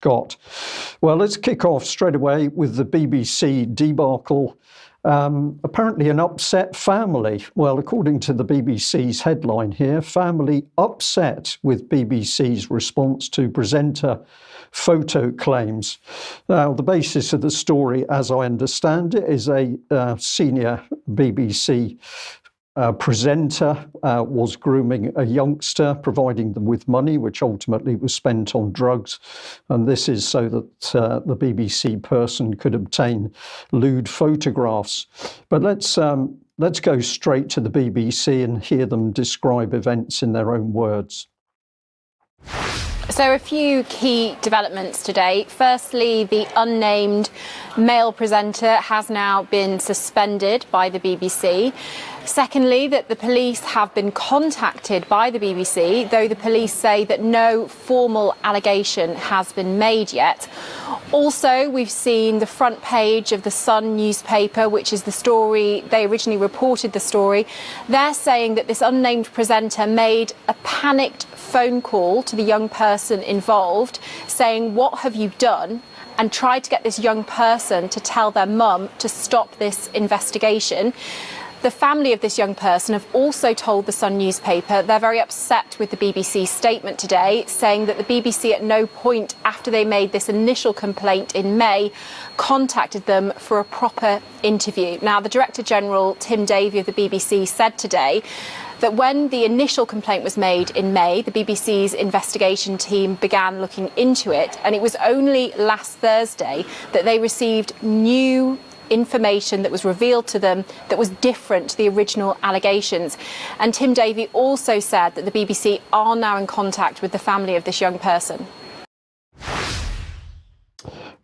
got? Well, let's kick off straight away with the BBC debacle. Apparently an upset family. Well, according to the BBC's headline here, family upset with BBC's response to presenter photo claims. Now, the basis of the story, as I understand it, is a senior BBC presenter was grooming a youngster, providing them with money, which ultimately was spent on drugs. And this is so that the BBC person could obtain lewd photographs. But let's go straight to the BBC and hear them describe events in their own words. So a few key developments today. Firstly, the unnamed male presenter has now been suspended by the BBC. Secondly, that the police have been contacted by the BBC, though the police say that no formal allegation has been made yet. Also, we've seen the front page of the Sun newspaper, which is the story, they originally reported the story. They're saying that this unnamed presenter made a panicked phone call to the young person involved, saying, "What have you done?" and tried to get this young person to tell their mum to stop this investigation. The family of this young person have also told the Sun newspaper they're very upset with the BBC's statement today, saying that the BBC at no point after they made this initial complaint in May contacted them for a proper interview. Now, the Director General, Tim Davie of the BBC, said today that when the initial complaint was made in May, the BBC's investigation team began looking into it, and it was only last Thursday that they received new information that was revealed to them that was different to the original allegations. And Tim Davie also said that the BBC are now in contact with the family of this young person.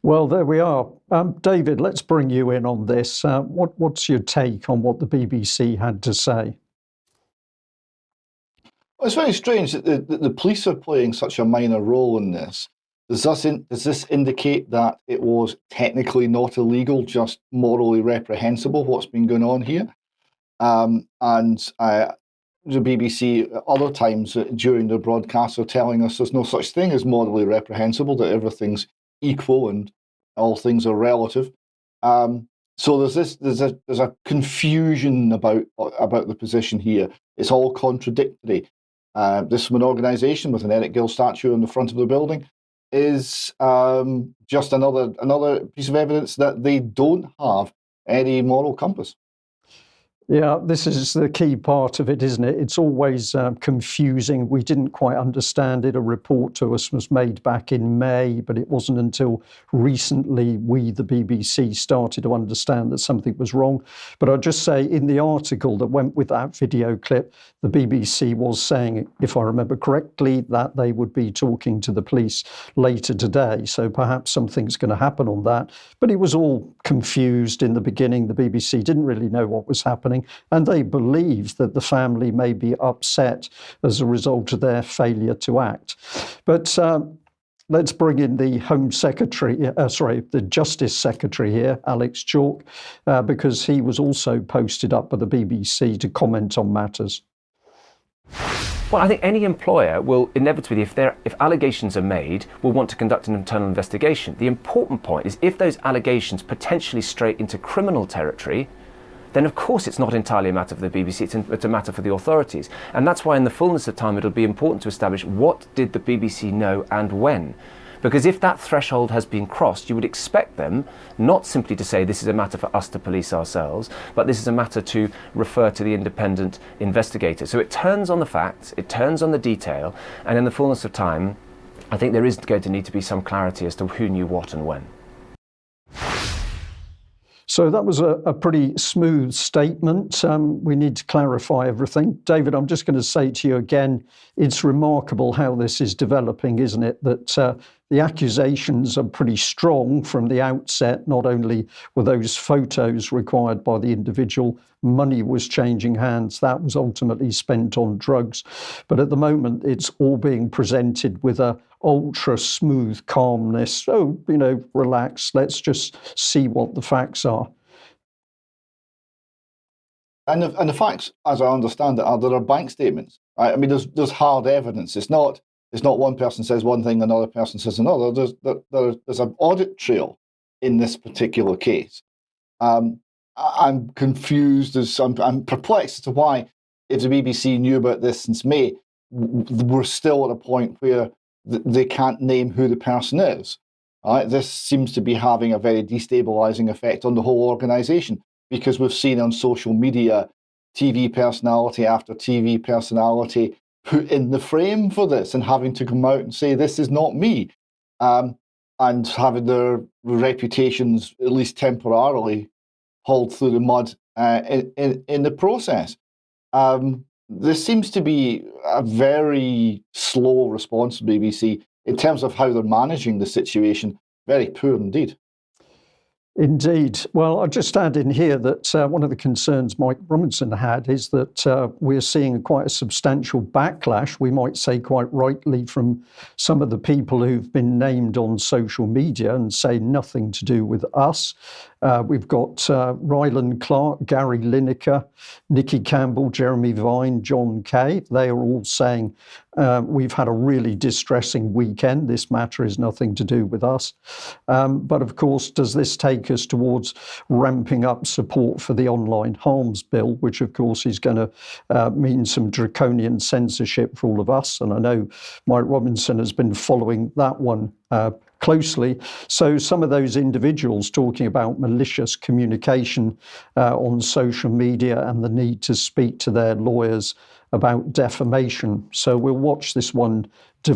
Well, there we are. David, let's bring you in on this. What's your take on what the BBC had to say? Well, it's very strange that the police are playing such a minor role in this. Does this indicate that it was technically not illegal, just morally reprehensible, what's been going on here? And the BBC, other times during the broadcast, are telling us there's no such thing as morally reprehensible, that everything's equal and all things are relative. So there's a confusion about the position here. It's all contradictory. This from an organisation with an Eric Gill statue on the front of the building is just another piece of evidence that they don't have any moral compass. Yeah, this is the key part of it, isn't it? It's always confusing. We didn't quite understand it. A report to us was made back in May, but it wasn't until recently we, the BBC, started to understand that something was wrong. But I'll just say in the article that went with that video clip, the BBC was saying, if I remember correctly, that they would be talking to the police later today. So perhaps something's going to happen on that. But it was all confused in the beginning. The BBC didn't really know what was happening. And they believe that the family may be upset as a result of their failure to act. But let's bring in the the Justice Secretary here, Alex Chalk, because he was also posted up by the BBC to comment on matters. Well, I think any employer will inevitably, if allegations are made, will want to conduct an internal investigation. The important point is if those allegations potentially stray into criminal territory, then of course it's not entirely a matter for the BBC, it's a matter for the authorities. And that's why in the fullness of time it'll be important to establish what did the BBC know and when. Because if that threshold has been crossed, you would expect them not simply to say this is a matter for us to police ourselves, but this is a matter to refer to the independent investigator. So it turns on the facts, it turns on the detail, and in the fullness of time, I think there is going to need to be some clarity as to who knew what and when. So that was a pretty smooth statement. We need to clarify everything. David, I'm just going to say to you again, it's remarkable how this is developing, isn't it? That the accusations are pretty strong from the outset. Not only were those photos required by the individual, money was changing hands. That was ultimately spent on drugs. But at the moment, it's all being presented with a ultra smooth calmness. Oh, relax. Let's just see what the facts are. And the facts, as I understand it, are there are bank statements. Right? I mean, there's hard evidence. It's not It's not one person says one thing, another person says another. There's an audit trail in this particular case. I'm confused, I'm perplexed as to why, if the BBC knew about this since May, we're still at a point where they can't name who the person is. Right? This seems to be having a very destabilising effect on the whole organisation, because we've seen on social media TV personality after TV personality put in the frame for this and having to come out and say, this is not me, and having their reputations, at least temporarily, hauled through the mud in the process. There seems to be a very slow response to BBC in terms of how they're managing the situation. Very poor indeed. Indeed. Well, I'll just add in here that one of the concerns Mike Robinson had is that we're seeing quite a substantial backlash, we might say quite rightly, from some of the people who've been named on social media and say nothing to do with us. We've got Ryland Clark, Gary Lineker, Nikki Campbell, Jeremy Vine, John Kay. They are all saying we've had a really distressing weekend. This matter is nothing to do with us. But of course, does this take us towards ramping up support for the online harms bill, which of course is going to mean some draconian censorship for all of us? And I know Mike Robinson has been following that one closely. So some of those individuals talking about malicious communication on social media and the need to speak to their lawyers about defamation. So we'll watch this one